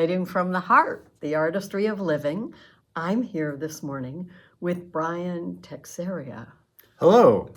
Originating from the heart, the artistry of living. I'm here this morning with Brian Teixeira. Hello.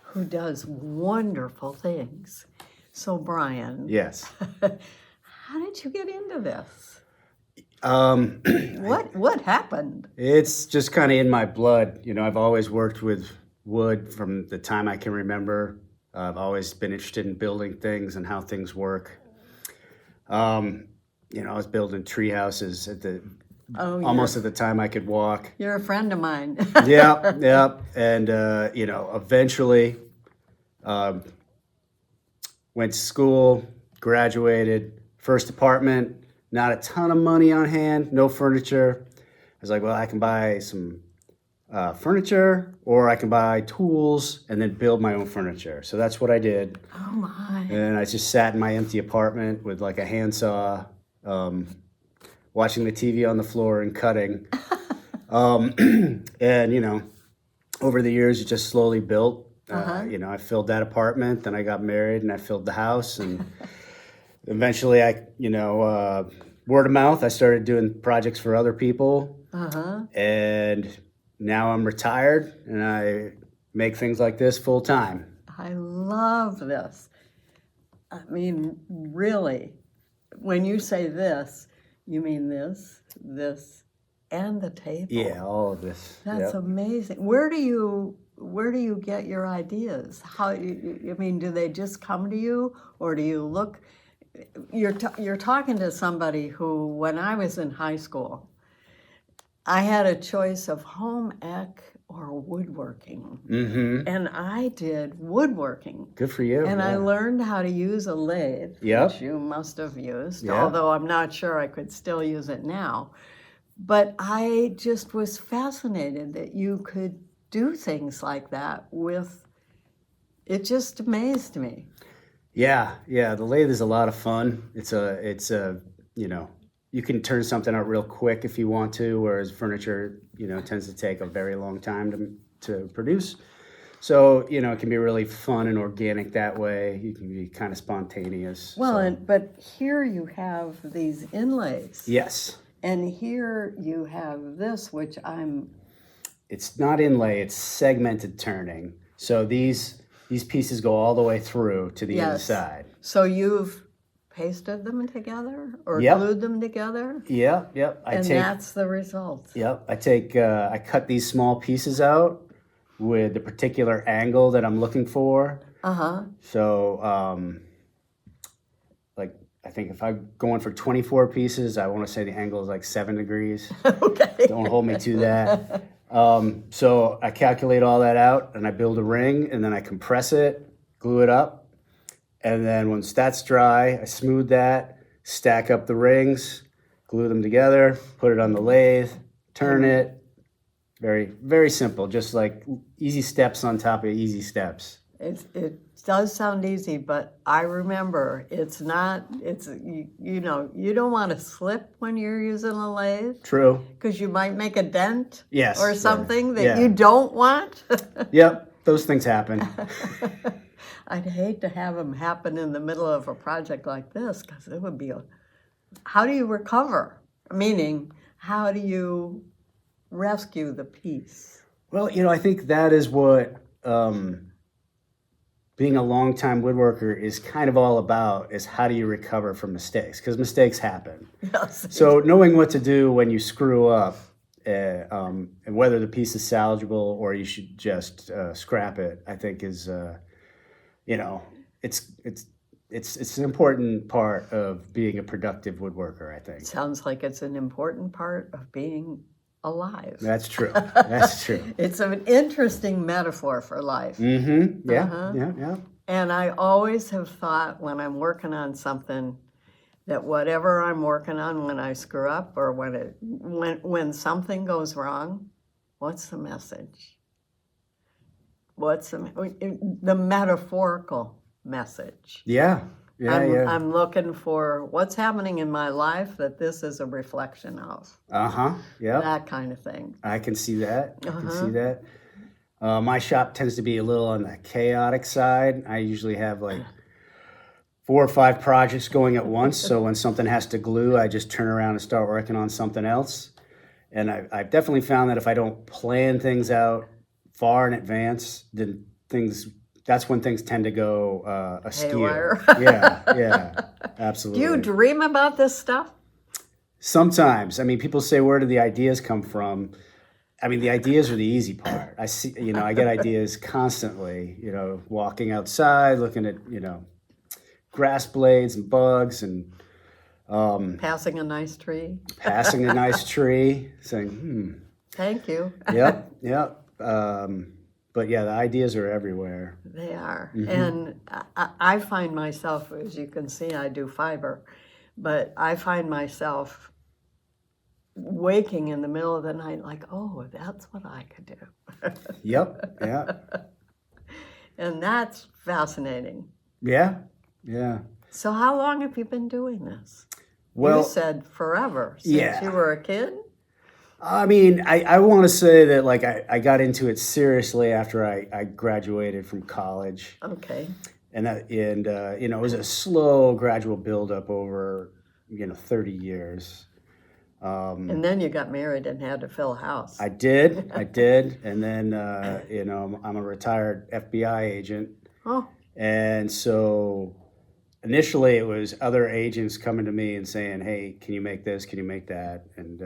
Who does wonderful things. So Brian. Yes. How did you get into this? Um, What happened? It's just kind of in my blood. You know, I've always worked with wood from the time I can remember. I've always been interested in building things and how things work. I was building tree houses almost at the time I could walk. You're a friend of mine. Yeah. And, eventually went to school, graduated, first apartment, not a ton of money on hand, no furniture. I was like, well, I can buy some furniture or I can buy tools and then build my own furniture. So that's what I did. Oh my. And I just sat in my empty apartment with like a handsaw, watching the TV on the floor and cutting. And, over the years, it just slowly built. I filled that apartment, then I got married and I filled the house. And eventually word of mouth, I started doing projects for other people. And now I'm retired and I make things like this full time. I love this. I mean, really, when you say this, you mean this, and the table. Yeah, all of this. That's amazing. Where do you get your ideas? Do they just come to you, or do you look? You're talking to somebody who, when I was in high school, I had a choice of home ec or woodworking. Mm-hmm. And I did woodworking. Good for you. And I learned how to use a lathe, which you must have used, although I'm not sure I could still use it now. But I just was fascinated that you could do things like that it just amazed me. Yeah, the lathe is a lot of fun. You can turn something out real quick if you want to, whereas furniture, tends to take a very long time to produce. So, it can be really fun and organic that way. You can be kind of spontaneous. Well, but here you have these inlays. Yes. And here you have this, which It's not inlay, it's segmented turning. So these pieces go all the way through to the inside. So you've pasted them together or glued them together? Yep. That's the result. Yep. I cut these small pieces out with the particular angle that I'm looking for. So, I think if I'm going for 24 pieces, I want to say the angle is like 7 degrees. Okay. Don't hold me to that. So I calculate all that out and I build a ring and then I compress it, glue it up. And then once that's dry, I smooth that, stack up the rings, glue them together, put it on the lathe, turn it. Very, very simple, just like easy steps on top of easy steps. It does sound easy, but I remember you don't want to slip when you're using a lathe. True. Because you might make a dent Yes, or something that you don't want. Yep, those things happen. I'd hate to have them happen in the middle of a project like this because it would be how do you recover? Meaning, how do you rescue the piece? Well, I think that is what being a longtime woodworker is kind of all about, is how do you recover from mistakes? Because mistakes happen. Yes. So knowing what to do when you screw up, and whether the piece is salvageable or you should just scrap it, I think is, it's an important part of being a productive woodworker, I think. Sounds like it's an important part of being alive. That's true. That's true. It's an interesting metaphor for life. Mm-hmm. Yeah. And I always have thought when I'm working on something that whatever I'm working on, when I screw up or when something goes wrong, what's the message? What's the metaphorical message? Yeah. I'm looking for what's happening in my life that this is a reflection of. Yeah. That kind of thing. I can see that. My shop tends to be a little on the chaotic side. I usually have like 4 or 5 projects going at once. So when something has to glue, I just turn around and start working on something else. And I've definitely found that if I don't plan things out far in advance, then that's when things tend to go askew. Haywire. Yeah, Do absolutely. you dream about this stuff? Sometimes. I mean, people say, where do the ideas come from? I mean, the ideas are the easy part. I see, I get ideas constantly, walking outside, looking at, grass blades and bugs and Passing a nice tree. passing a nice tree, saying, Thank you. yep. But yeah, the ideas are everywhere. They are. And I find myself, as you can see, I do fiber, but I find myself waking in the middle of the night like, oh, that's what I could do. Yep, yeah. And that's fascinating. Yeah. So how long have you been doing this? Well, you said forever, since yeah. you were a kid? I mean, I want to say that like I got into it seriously after I graduated from college. Okay. And it was a slow, gradual buildup over 30 years. And then you got married and had to fill a house. I did, and then I'm a retired FBI agent, Oh, and so initially it was other agents coming to me and saying, "Hey, can you make this? Can you make that?" And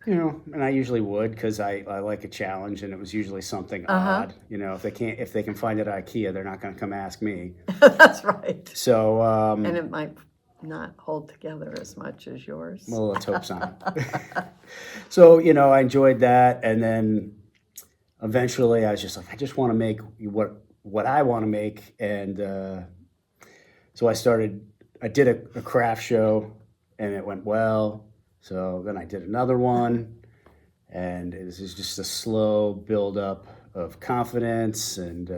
and I usually would because I like a challenge, and it was usually something odd. If they can find it at IKEA, they're not going to come ask me. that's right. So And it might not hold together as much as yours. well, let's hope so. So I enjoyed that, and then eventually I was just like, I just want to make what I want to make, and so I did a craft show, and it went well. So then I did another one, and it was just a slow build up of confidence and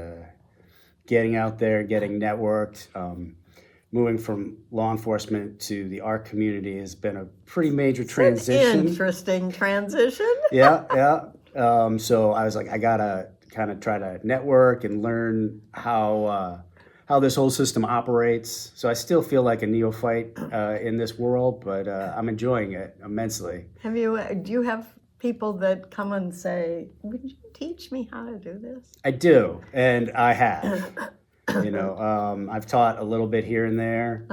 getting out there, getting networked. Moving from law enforcement to the art community has been a pretty major transition. Interesting transition. Yeah. So I was like, I gotta kind of try to network and learn how this whole system operates. So I still feel like a neophyte in this world, but I'm enjoying it immensely. Do you have people that come and say, would you teach me how to do this? I do, and I have. I've taught a little bit here and there,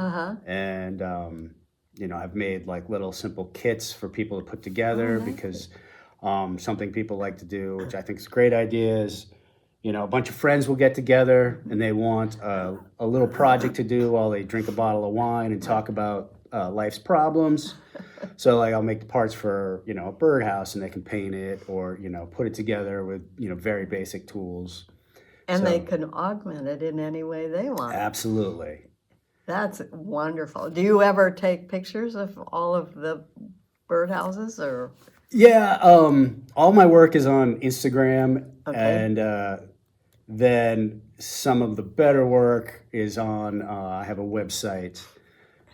and I've made like little simple kits for people to put together because something people like to do, which I think is a great idea, is a bunch of friends will get together and they want a little project to do while they drink a bottle of wine and talk about life's problems. So like I'll make the parts for a birdhouse and they can paint it or put it together with very basic tools. And they can augment it in any way they want. Absolutely. That's wonderful. Do you ever take pictures of all of the birdhouses or? Yeah, all my work is on Instagram, and then some of the better work is on, I have a website,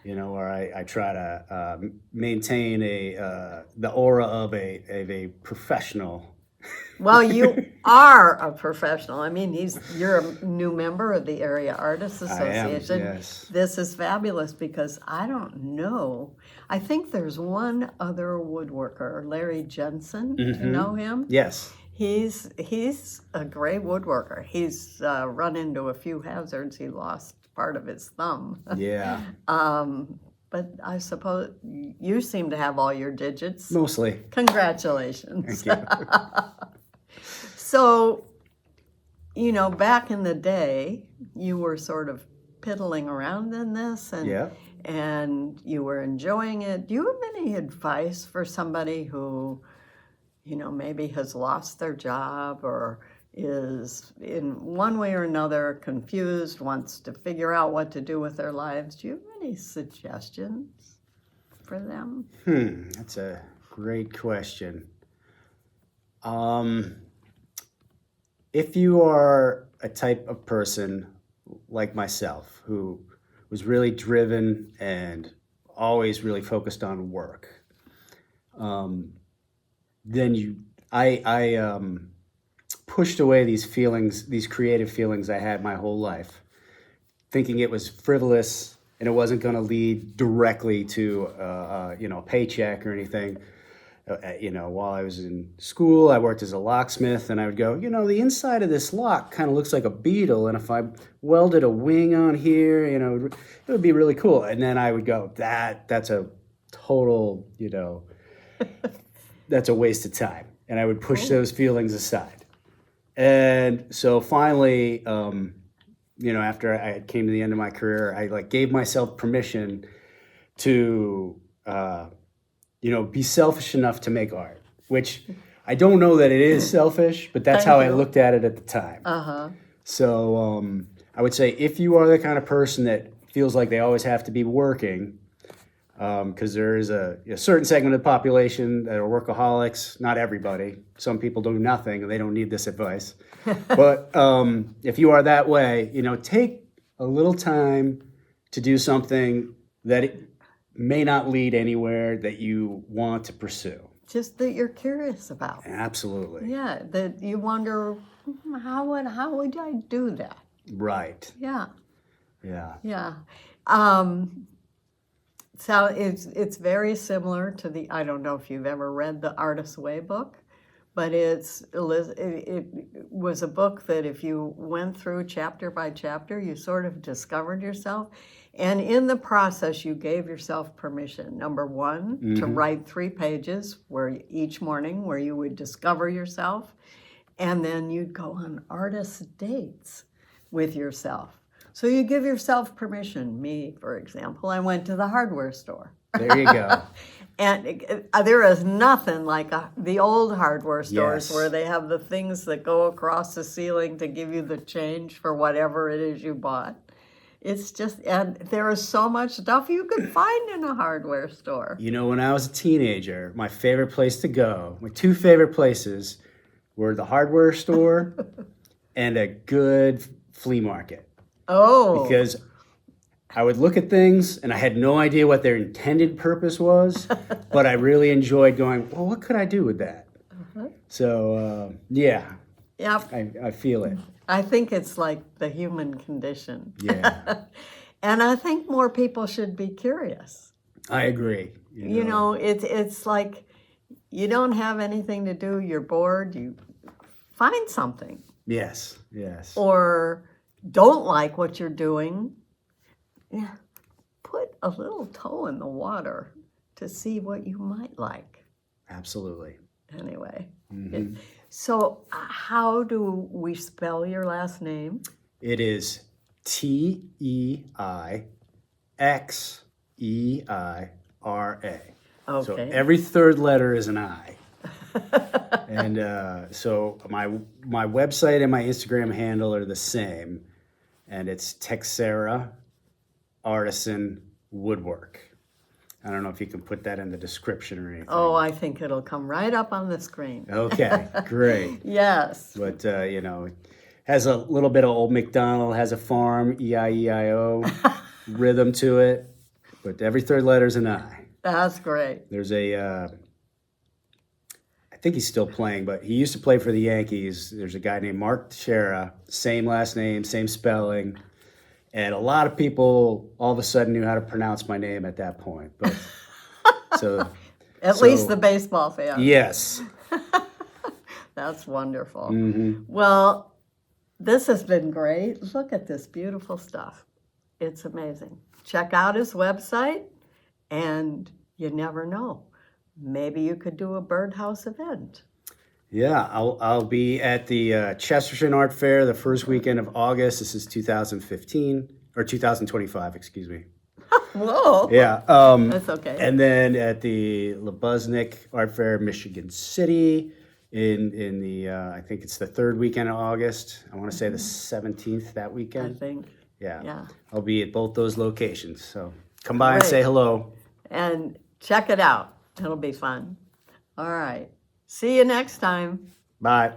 where I try to maintain the aura of a professional. Well, you are a professional. I mean, you're a new member of the Area Artists Association. I am, yes. This is fabulous because I don't know. I think there's one other woodworker, Larry Jensen. Do you know him? Yes. He's a great woodworker. He's run into a few hazards. He lost part of his thumb. Yeah. But I suppose you seem to have all your digits. Mostly. Congratulations. Thank you. So, back in the day, you were sort of piddling around in this and you were enjoying it. Do you have any advice for somebody who, maybe has lost their job or is in one way or another confused, wants to figure out what to do with their lives? Do you have any suggestions for them? That's a great question. If you are a type of person like myself who was really driven and always really focused on work, then I pushed away these feelings, these creative feelings I had my whole life, thinking it was frivolous and it wasn't going to lead directly to a paycheck or anything. While I was in school, I worked as a locksmith, and I would go, the inside of this lock kind of looks like a beetle, and if I welded a wing on here, it would be really cool. And then I would go, that's a total, that's a waste of time, and I would push those feelings aside. And so finally, after I came to the end of my career, I gave myself permission to be selfish enough to make art, which I don't know that it is selfish, but that's how I looked at it at the time. Uh-huh. So I would say if you are the kind of person that feels like they always have to be working, because there is a certain segment of the population that are workaholics, not everybody. Some people do nothing and they don't need this advice. But if you are that way, take a little time to do something that it may not lead anywhere that you want to pursue. Just that you're curious about. Absolutely. Yeah, that you wonder, how would I do that? Right. Yeah. Yeah. Yeah. So it's very similar to I don't know if you've ever read the Artist's Way book, but it was a book that if you went through chapter by chapter, you sort of discovered yourself. And in the process, you gave yourself permission, number one, to write 3 pages each morning where you would discover yourself. And then you'd go on artist dates with yourself. So you give yourself permission. Me, for example, I went to the hardware store. There you go. And there is nothing like the old hardware stores where they have the things that go across the ceiling to give you the change for whatever it is you bought. It's just, and there is so much stuff you could find in a hardware store. When I was a teenager, my favorite place to go, my 2 favorite places were the hardware store and a good flea market. Oh. Because I would look at things and I had no idea what their intended purpose was, but I really enjoyed going, well, what could I do with that? Uh-huh. So, yeah. Yep. I feel it. I think it's like the human condition. Yeah. And I think more people should be curious. I agree. It's like you don't have anything to do, you're bored, you find something. Yes. Or don't like what you're doing. Yeah. Put a little toe in the water to see what you might like. Absolutely. Anyway. Mm-hmm. So how do we spell your last name? It is Teixeira. Okay. So every third letter is an I. And so my website and my Instagram handle are the same. And it's Teixeira Artisan Woodwork. I don't know if you can put that in the description or anything. Oh, I think it'll come right up on the screen. Okay, great. Yes. But, it has a little bit of Old MacDonald, has a farm, E-I-E-I-O, rhythm to it. But every third letter's an I. That's great. There's I think he's still playing, but he used to play for the Yankees. There's a guy named Mark Teixeira, same last name, same spelling. And a lot of people all of a sudden knew how to pronounce my name at that point. But At least the baseball fans. Yes. That's wonderful. Mm-hmm. Well, this has been great. Look at this beautiful stuff. It's amazing. Check out his website, and you never know. Maybe you could do a birdhouse event. Yeah, I'll be at the Chesterton Art Fair the first weekend of August. This is 2025, excuse me. Whoa. Yeah. That's okay. And then at the Lebusnik Art Fair, Michigan City, in the I think it's the third weekend of August. I want to say the 17th that I weekend. think. Yeah. I'll be at both those locations. So come by and Great. say hello. And check it out. It'll be fun. All right. See you next time. Bye.